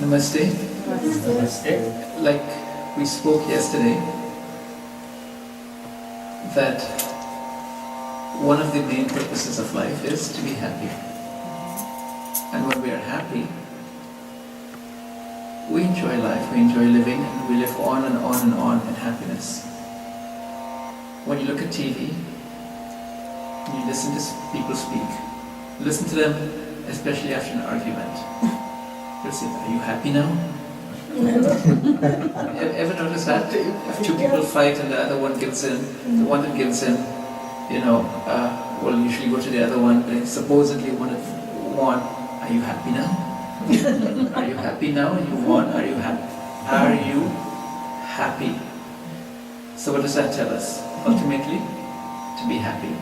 Namaste. Namaste. Like we spoke yesterday, that one of the main purposes of life is to be happy. And when we are happy, we enjoy life, we enjoy living, and we live on and on and on in happiness. When you look at TV, and you listen to people speak, listen to them, especially after an argument. You'll say, are you happy now? Ever notice that? If two people fight and the other one gives in, the one that gives in, will usually go to the other one. They supposedly won, are you happy now? Are you happy now? You won? Are you happy? Are you happy? So what does that tell us? Ultimately, to be happy.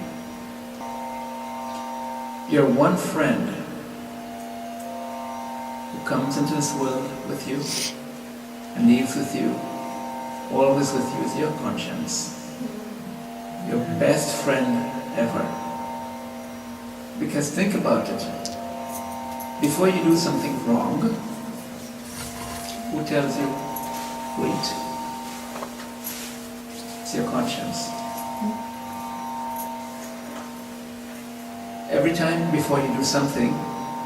Your one friend who comes into this world with you and leaves with you, always with you, is your conscience. Your best friend ever. Because think about it. Before you do something wrong, who tells you, wait? It's your conscience. Every time before you do something,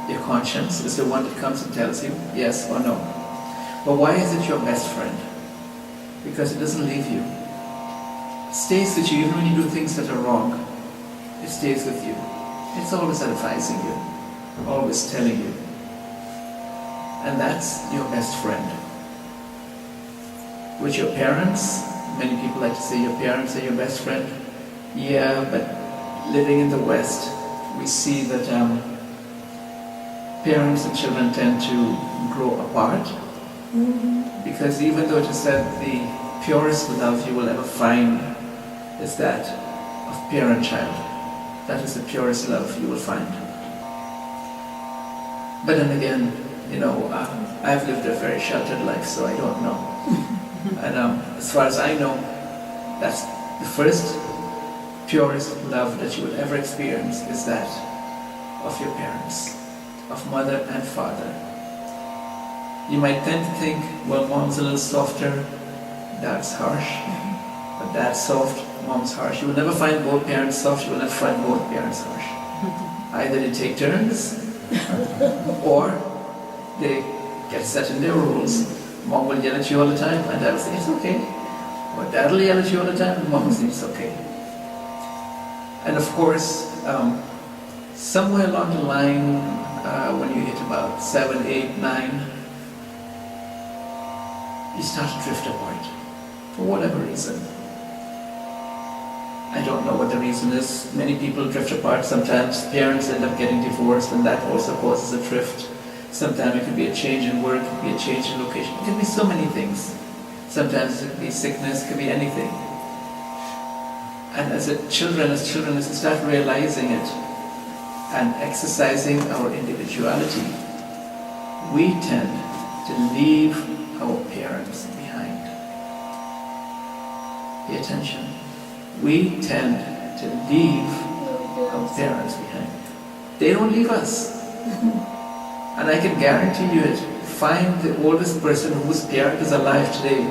your conscience is the one that comes and tells you yes or no. But why is it your best friend? Because it doesn't leave you. It stays with you even when you do things that are wrong. It stays with you. It's always advising you, always telling you. And that's your best friend. With your parents, many people like to say your parents are your best friend. Yeah, but living in the West, we see that parents and children tend to grow apart. Because even though it is said the purest love you will ever find is that of parent-child. That is the purest love you will find. But then again, I've lived a very sheltered life, so I don't know. And as far as I know, that's the first purest love that you will ever experience is that of your parents, of mother and father. You might tend to think, well, mom's a little softer, dad's harsh, but dad's soft, mom's harsh. You will never find both parents soft, you will never find both parents harsh. Either they take turns, or they get set in their rules. Mom will yell at you all the time, and dad will say, it's okay. Or dad will yell at you all the time, and mom will say, it's okay. And of course, somewhere along the line, when you hit about 7, 8, 9, you start to drift apart, for whatever reason. I don't know what the reason is. Many people drift apart. Sometimes parents end up getting divorced, and that also causes a drift. Sometimes it could be a change in work, it could be a change in location. It could be so many things. Sometimes it could be sickness, it could be anything. And as children, as we start realizing it and exercising our individuality, we tend to leave our parents behind. Pay attention. We tend to leave our parents behind. They don't leave us. And I can guarantee you it. Find the oldest person whose parent is alive today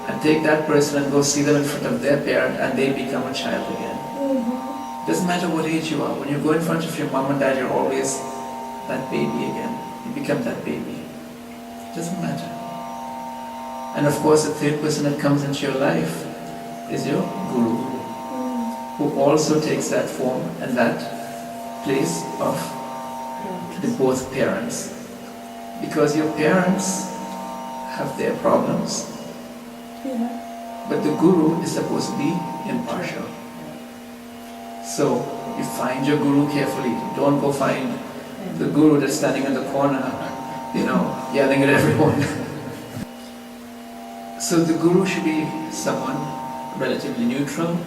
and take that person and go see them in front of their parent and they become a child again. Doesn't matter what age you are. When you go in front of your mom and dad, you're always that baby again. You become that baby. Doesn't matter. And of course, the third person that comes into your life is your guru, who also takes that form and that place of the both parents. Because your parents have their problems, but the guru is supposed to be impartial. So you find your guru carefully. Don't go find the guru that's standing in the corner, yelling at everyone. So the guru should be someone relatively neutral,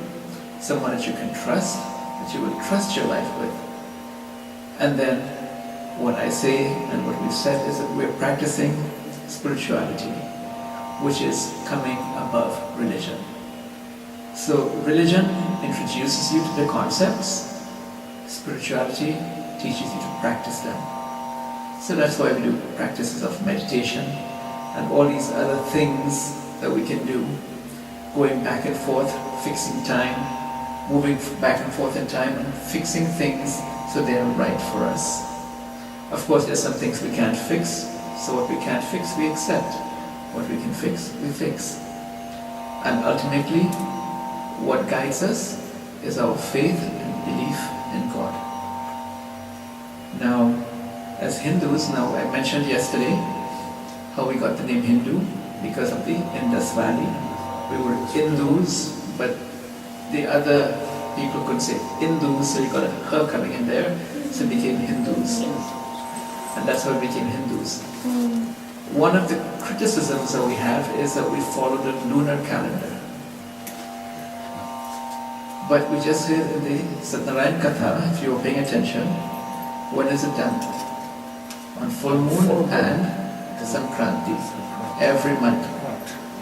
someone that you can trust, that you will trust your life with. And then what I say and what we've said is that we're practicing spirituality, which is coming above religion. So religion introduces you to the concepts, spirituality teaches you to practice them. So that's why we do practices of meditation, and all these other things that we can do, going back and forth, fixing time, moving back and forth in time and fixing things so they're right for us. Of course, there's some things we can't fix, so what we can't fix, we accept. What we can fix, we fix. And ultimately, what guides us is our faith and belief in God. Now, as Hindus, now I mentioned yesterday how we got the name Hindu because of the Indus Valley. We were Hindus, but the other people couldn't say Hindus, so you got a her coming in there, so it became Hindus. And that's how it became Hindus. One of the criticisms that we have is that we follow the lunar calendar. But we just heard in the Satyanaarayan Katha, if you were paying attention, when is it done? On full moon and Sankranti, every month.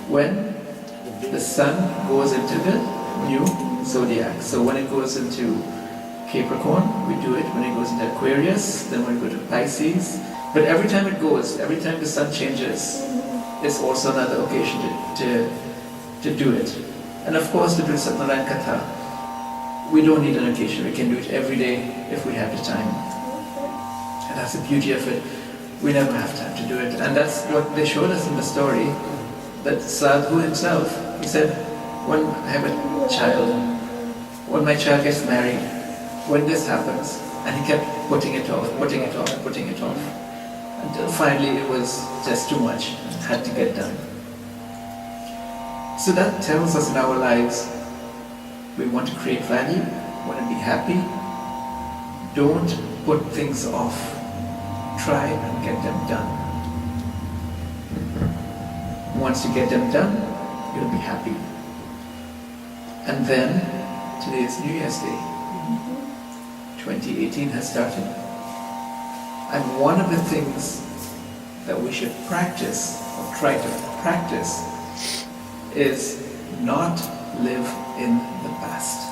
When the sun goes into the new zodiac. So when it goes into Capricorn, we do it. When it goes into Aquarius, then when we go to Pisces. But every time it goes, every time the sun changes, it's also another occasion to do it. And of course, to do Satyanaarayan Katha, we don't need an occasion. We can do it every day if we have the time. And that's the beauty of it. We never have time to do it. And that's what they showed us in the story, that Sadhu himself, he said, when I have a child, when my child gets married, when this happens, and he kept putting it off, putting it off, putting it off, until finally it was just too much, had to get done. So that tells us in our lives, we want to create value, want to be happy, don't put things off, try and get them done. Once you get them done, you'll be happy. And then, today is New Year's Day. 2018 has started. And one of the things that we should practice, or try to practice, is not live in the past.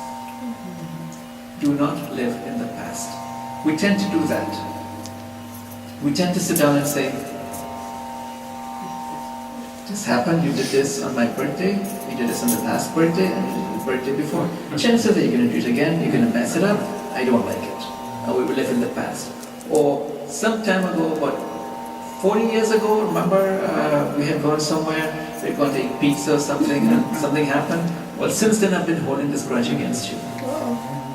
Do not live in the past. We tend to do that. We tend to sit down and say, this happened, you did this on my birthday, you did this on the last birthday, and you did the birthday before. Chances are you're going to do it again, you're going to mess it up, I don't like it. And we will live in the past. Or some time ago, about 40 years ago, remember we had gone somewhere, we had gone to eat pizza or something, and something happened. Well, since then I've been holding this grudge against you.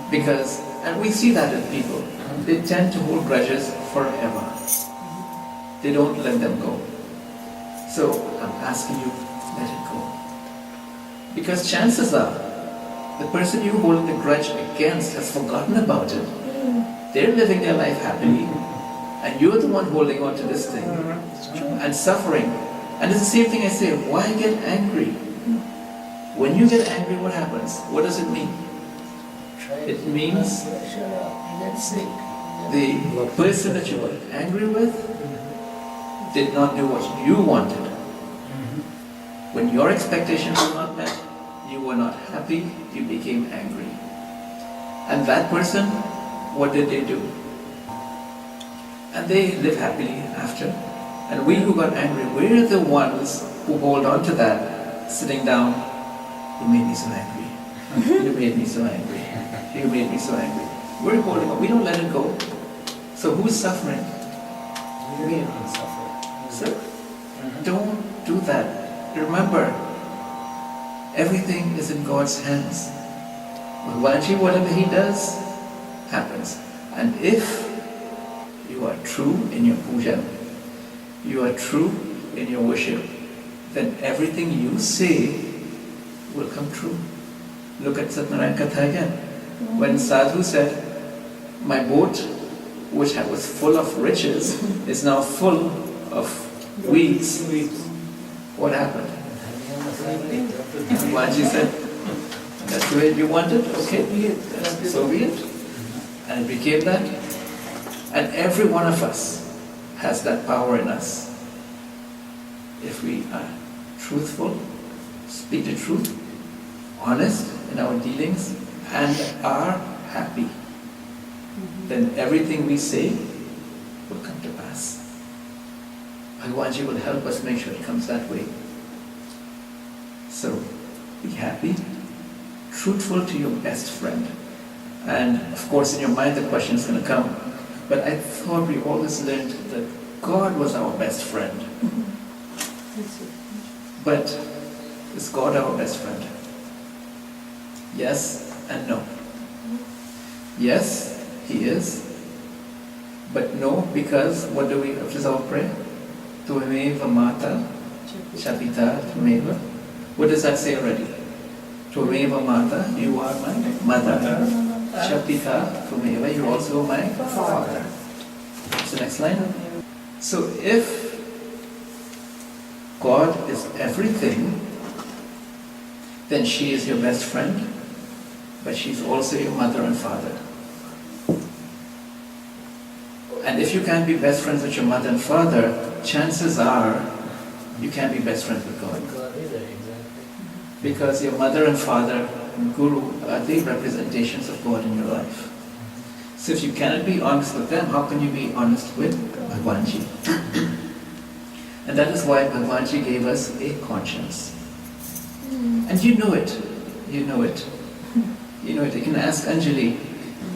Because, and we see that in people, they tend to hold grudges forever. They don't let them go. So I'm asking you, let it go. Because chances are, the person you're holding the grudge against has forgotten about it. They're living their life happily, and you're the one holding on to this thing and suffering. And it's the same thing I say, why get angry? When you get angry, what happens? What does it mean? It means the person that you were angry with did not do what you wanted. When your expectations were not met, you were not happy, you became angry. And that person, what did they do? And they live happily after. And we who got angry, we're the ones who hold on to that, sitting down, you made me so angry. You made me so angry. You made me so angry. We're holding on, we don't let it go. So who's suffering? We are suffering. So don't do that. Remember, everything is in God's hands. Whatever He does, happens. And if you are true in your puja, you are true in your worship, then everything you say will come true. Look at Satyanaarayan Katha again. When Sadhu said, my boat, which was full of riches, is now full of weeds. What happened? Maji said, that's the way you want it? Okay, so be it. And it became that. And every one of us has that power in us. If we are truthful, speak the truth, honest in our dealings, and are happy, then everything we say will come to pass. Bhagavanji will help us make sure it comes that way. So, be happy, truthful to your best friend. And of course in your mind the question is going to come, but I thought we always learned that God was our best friend. But is God our best friend? Yes and no. Yes, He is. But no, because what is our prayer? Tvameva Mata Chapita Tvameva. What does that say already? Tvameva Mata, you are my mother. Chapita Tvameva, you are also my father. So next line. So if God is everything, then she is your best friend, but she's also your mother and father. And if you can't be best friends with your mother and father, chances are you can't be best friends with God. God either, exactly. Because your mother and father and Guru are the representations of God in your life. So if you cannot be honest with them, how can you be honest with Bhagavanji? And that is why Bhagavanji gave us a conscience. And you know it. You know it. You know it. You can ask Anjali.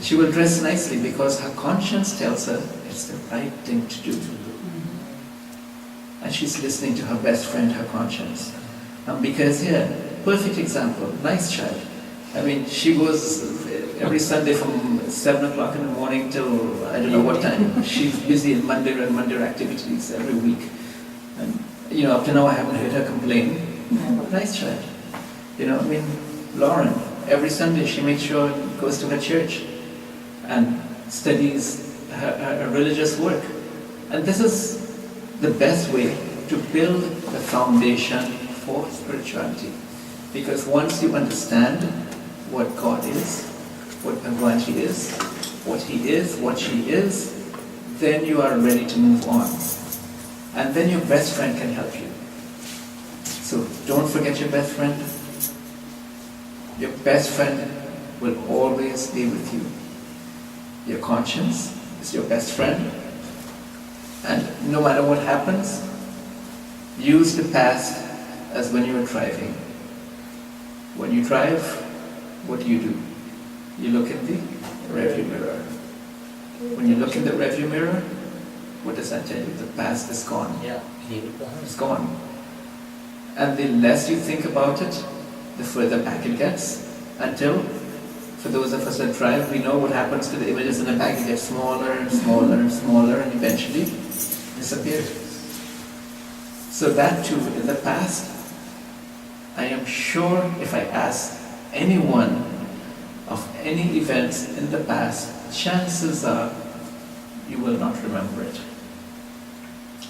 She will dress nicely because her conscience tells her it's the right thing to do. And she's listening to her best friend, her conscience. Because perfect example, nice child. I mean, she goes every Sunday from 7 o'clock in the morning till I don't know what time. She's busy in Mandir and Mandir activities every week. And up to now I haven't heard her complain. Nice child. Lauren, every Sunday she makes sure goes to her church and studies her religious work. And this is the best way to build the foundation for spirituality. Because once you understand what God is, what Bhagavanji is, what He is, what she is, then you are ready to move on. And then your best friend can help you. So don't forget your best friend. Your best friend will always be with you. Your conscience is your best friend. And no matter what happens, use the past as when you are driving. When you drive, what do? You look in the rearview mirror. When you look in the rearview mirror, what does that tell you? The past is gone. Yeah, leave it behind. It's gone. And the less you think about it, the further back it gets, until, for those of us that drive, we know what happens to the images in the back. It gets smaller and smaller and smaller and eventually disappears. So that too, in the past, I am sure if I ask anyone of any events in the past, chances are you will not remember it.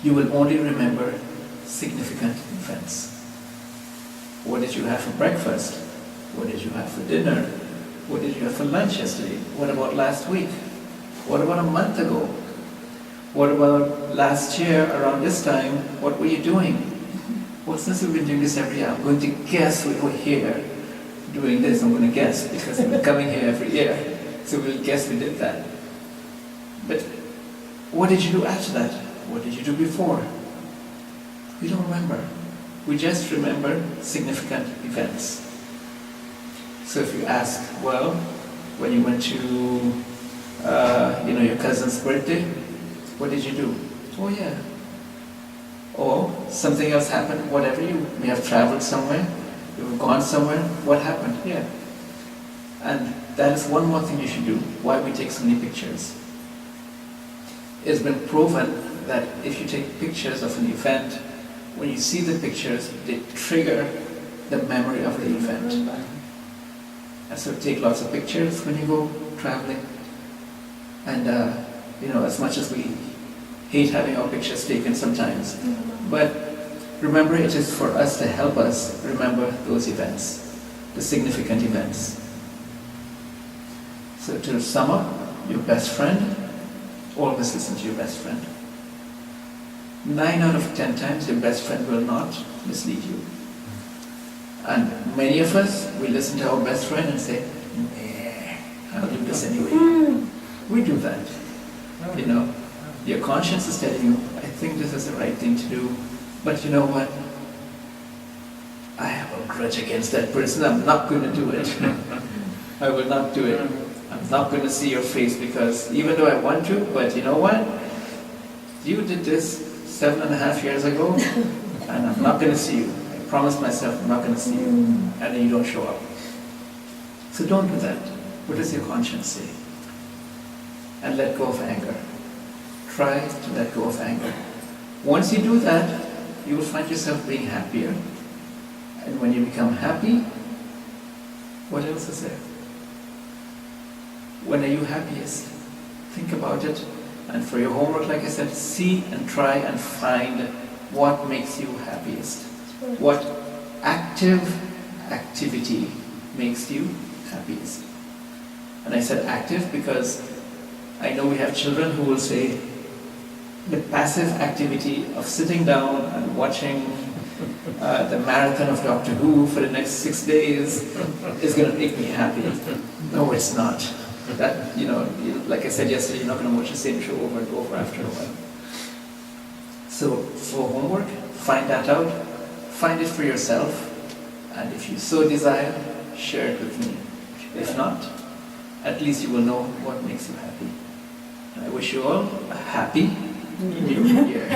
You will only remember significant events. What did you have for breakfast? What did you have for dinner? What did you have for lunch yesterday? What about last week? What about a month ago? What about last year around this time? What were you doing? Well, since we've been doing this every year, I'm going to guess we were here doing this. I'm going to guess because we've been coming here every year. So we'll guess we did that. But what did you do after that? What did you do before? We don't remember. We just remember significant events. So if you ask, well, when you went to your cousin's birthday, what did you do? Oh yeah. Or something else happened, whatever, you may have traveled somewhere, you've gone somewhere, what happened? Yeah. And that is one more thing you should do, why we take so many pictures. It's been proven that if you take pictures of an event, when you see the pictures, they trigger the memory of the event. And so take lots of pictures when you go traveling. And as much as we hate having our pictures taken sometimes, but remember, it is for us to help us remember those events, the significant events. So to sum up, your best friend, always listen to your best friend. 9 out of 10 times your best friend will not mislead you. And many of us, we listen to our best friend and say, nah, I'll do this anyway. We do that, Your conscience is telling you, I think this is the right thing to do, but you know what? I have a grudge against that person. I'm not going to do it. I will not do it. I'm not going to see your face because even though I want to, but you know what? You did this 7.5 years ago, and I'm not going to see you. I promised myself I'm not going to see you, and then you don't show up. So don't do that. What does your conscience say? And let go of anger. Try to let go of anger. Once you do that, you will find yourself being happier. And when you become happy, what else is there? When are you happiest? Think about it. And for your homework, like I said, see and try and find what makes you happiest. What active activity makes you happiest. And I said active because I know we have children who will say the passive activity of sitting down and watching the marathon of Doctor Who for the next 6 days is going to make me happy. No, it's not. That, like I said yesterday, you're not going to watch the same show over and over after a while. So for homework, find that out. Find it for yourself. And if you so desire, share it with me. If not, at least you will know what makes you happy. And I wish you all a happy New Year.